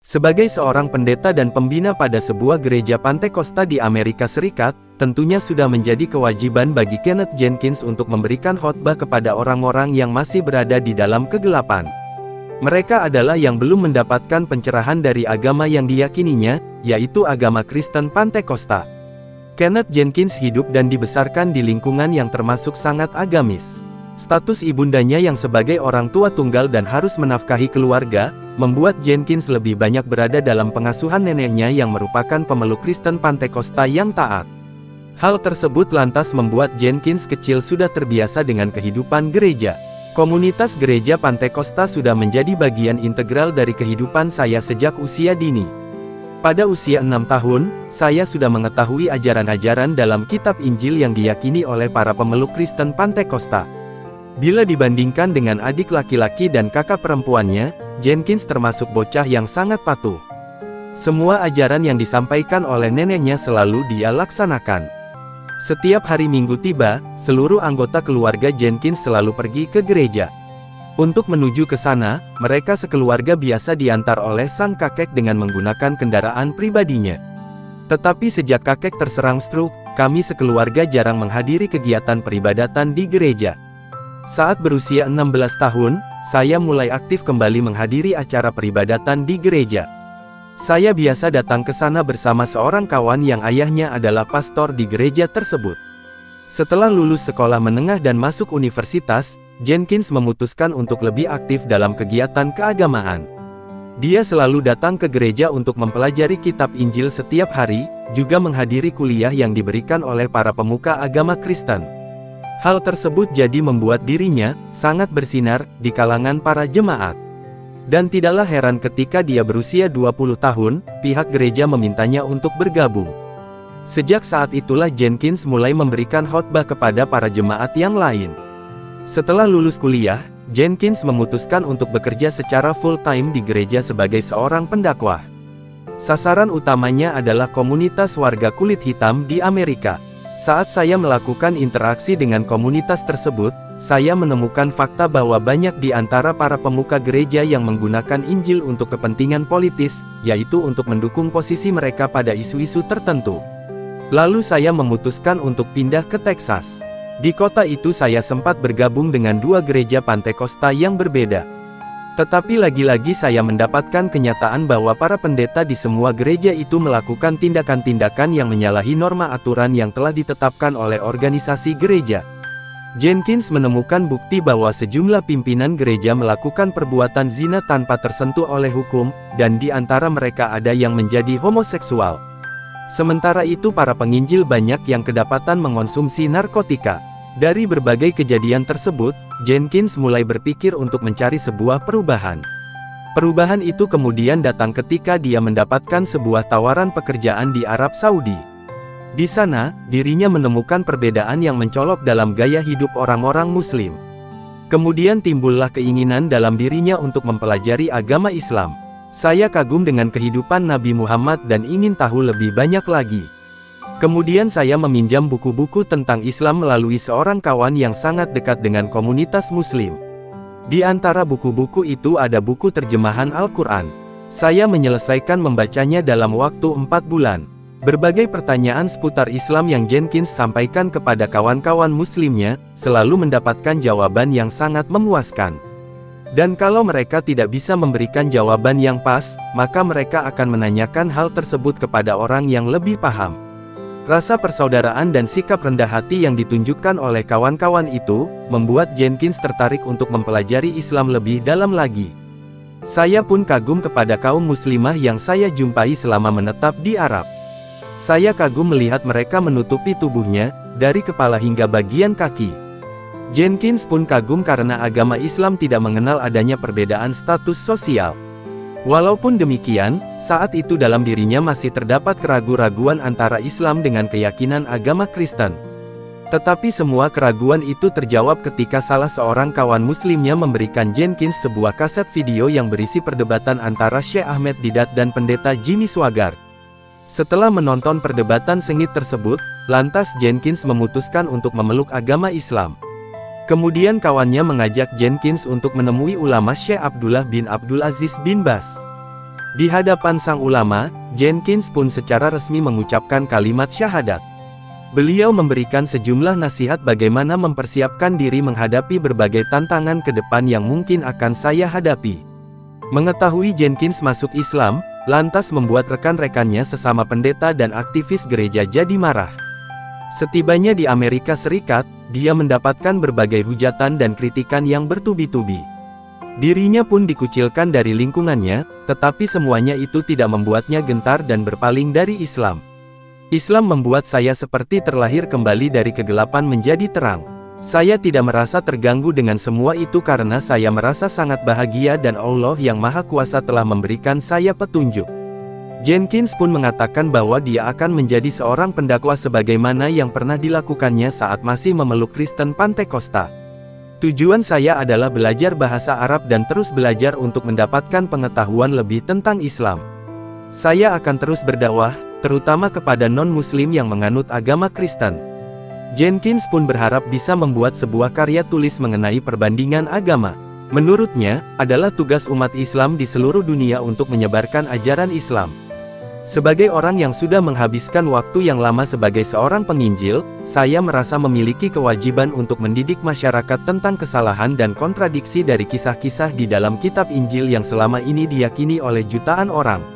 Sebagai seorang pendeta dan pembina pada sebuah gereja Pantekosta di Amerika Serikat, tentunya sudah menjadi kewajiban bagi Kenneth Jenkins untuk memberikan khotbah kepada orang-orang yang masih berada di dalam kegelapan. Mereka adalah yang belum mendapatkan pencerahan dari agama yang diyakininya, yaitu agama Kristen Pantekosta. Kenneth Jenkins hidup dan dibesarkan di lingkungan yang termasuk sangat agamis. Status ibundanya yang sebagai orang tua tunggal dan harus menafkahi keluarga, membuat Jenkins lebih banyak berada dalam pengasuhan neneknya yang merupakan pemeluk Kristen Pantekosta yang taat. Hal tersebut lantas membuat Jenkins kecil sudah terbiasa dengan kehidupan gereja. Komunitas gereja Pantekosta sudah menjadi bagian integral dari kehidupan saya sejak usia dini. Pada usia 6 tahun, saya sudah mengetahui ajaran-ajaran dalam kitab Injil yang diyakini oleh para pemeluk Kristen Pantekosta. Bila dibandingkan dengan adik laki-laki dan kakak perempuannya, Jenkins termasuk bocah yang sangat patuh. Semua ajaran yang disampaikan oleh neneknya selalu dia laksanakan. Setiap hari Minggu tiba, seluruh anggota keluarga Jenkins selalu pergi ke gereja. Untuk menuju ke sana, mereka sekeluarga biasa diantar oleh sang kakek dengan menggunakan kendaraan pribadinya. Tetapi sejak kakek terserang stroke, kami sekeluarga jarang menghadiri kegiatan peribadatan di gereja. Saat berusia 16 tahun, saya mulai aktif kembali menghadiri acara peribadatan di gereja. Saya biasa datang ke sana bersama seorang kawan yang ayahnya adalah pastor di gereja tersebut. Setelah lulus sekolah menengah dan masuk universitas, Jenkins memutuskan untuk lebih aktif dalam kegiatan keagamaan. Dia selalu datang ke gereja untuk mempelajari kitab Injil setiap hari, juga menghadiri kuliah yang diberikan oleh para pemuka agama Kristen. Hal tersebut jadi membuat dirinya sangat bersinar di kalangan para jemaat. Dan tidaklah heran ketika dia berusia 20 tahun, pihak gereja memintanya untuk bergabung. Sejak saat itulah Jenkins mulai memberikan khotbah kepada para jemaat yang lain. Setelah lulus kuliah, Jenkins memutuskan untuk bekerja secara full-time di gereja sebagai seorang pendakwah. Sasaran utamanya adalah komunitas warga kulit hitam di Amerika. Saat saya melakukan interaksi dengan komunitas tersebut, saya menemukan fakta bahwa banyak di antara para pemuka gereja yang menggunakan Injil untuk kepentingan politis, yaitu untuk mendukung posisi mereka pada isu-isu tertentu. Lalu saya memutuskan untuk pindah ke Texas. Di kota itu saya sempat bergabung dengan dua gereja Pantekosta yang berbeda. Tetapi lagi-lagi saya mendapatkan kenyataan bahwa para pendeta di semua gereja itu melakukan tindakan-tindakan yang menyalahi norma aturan yang telah ditetapkan oleh organisasi gereja. Jenkins menemukan bukti bahwa sejumlah pimpinan gereja melakukan perbuatan zina tanpa tersentuh oleh hukum, dan di antara mereka ada yang menjadi homoseksual. Sementara itu para penginjil banyak yang kedapatan mengonsumsi narkotika. Dari berbagai kejadian tersebut, Jenkins mulai berpikir untuk mencari sebuah perubahan. Perubahan itu kemudian datang ketika dia mendapatkan sebuah tawaran pekerjaan di Arab Saudi. Di sana, dirinya menemukan perbedaan yang mencolok dalam gaya hidup orang-orang Muslim. Kemudian timbullah keinginan dalam dirinya untuk mempelajari agama Islam. Saya kagum dengan kehidupan Nabi Muhammad dan ingin tahu lebih banyak lagi. Kemudian saya meminjam buku-buku tentang Islam melalui seorang kawan yang sangat dekat dengan komunitas Muslim. Di antara buku-buku itu ada buku terjemahan Al-Quran. Saya menyelesaikan membacanya dalam waktu 4 bulan. Berbagai pertanyaan seputar Islam yang Jenkins sampaikan kepada kawan-kawan Muslimnya, selalu mendapatkan jawaban yang sangat memuaskan. Dan kalau mereka tidak bisa memberikan jawaban yang pas, maka mereka akan menanyakan hal tersebut kepada orang yang lebih paham. Rasa persaudaraan dan sikap rendah hati yang ditunjukkan oleh kawan-kawan itu, membuat Jenkins tertarik untuk mempelajari Islam lebih dalam lagi. Saya pun kagum kepada kaum muslimah yang saya jumpai selama menetap di Arab. Saya kagum melihat mereka menutupi tubuhnya, dari kepala hingga bagian kaki. Jenkins pun kagum karena agama Islam tidak mengenal adanya perbedaan status sosial. Walaupun demikian, saat itu dalam dirinya masih terdapat keraguan-raguan antara Islam dengan keyakinan agama Kristen. Tetapi semua keraguan itu terjawab ketika salah seorang kawan muslimnya memberikan Jenkins sebuah kaset video yang berisi perdebatan antara Syekh Ahmed Didat dan pendeta Jimmy Swaggart. Setelah menonton perdebatan sengit tersebut, lantas Jenkins memutuskan untuk memeluk agama Islam. Kemudian kawannya mengajak Jenkins untuk menemui ulama Syekh Abdullah bin Abdul Aziz bin Baz. Di hadapan sang ulama, Jenkins pun secara resmi mengucapkan kalimat syahadat. Beliau memberikan sejumlah nasihat bagaimana mempersiapkan diri menghadapi berbagai tantangan ke depan yang mungkin akan saya hadapi. Mengetahui Jenkins masuk Islam, lantas membuat rekan-rekannya sesama pendeta dan aktivis gereja jadi marah. Setibanya di Amerika Serikat, dia mendapatkan berbagai hujatan dan kritikan yang bertubi-tubi. Dirinya pun dikucilkan dari lingkungannya, tetapi semuanya itu tidak membuatnya gentar dan berpaling dari Islam. Islam membuat saya seperti terlahir kembali dari kegelapan menjadi terang. Saya tidak merasa terganggu dengan semua itu karena saya merasa sangat bahagia dan Allah yang Maha Kuasa telah memberikan saya petunjuk. Jenkins pun mengatakan bahwa dia akan menjadi seorang pendakwah sebagaimana yang pernah dilakukannya saat masih memeluk Kristen Pantekosta. Tujuan saya adalah belajar bahasa Arab dan terus belajar untuk mendapatkan pengetahuan lebih tentang Islam. Saya akan terus berdakwah, terutama kepada non-muslim yang menganut agama Kristen. Jenkins pun berharap bisa membuat sebuah karya tulis mengenai perbandingan agama. Menurutnya, adalah tugas umat Islam di seluruh dunia untuk menyebarkan ajaran Islam. Sebagai orang yang sudah menghabiskan waktu yang lama sebagai seorang penginjil, saya merasa memiliki kewajiban untuk mendidik masyarakat tentang kesalahan dan kontradiksi dari kisah-kisah di dalam kitab Injil yang selama ini diyakini oleh jutaan orang.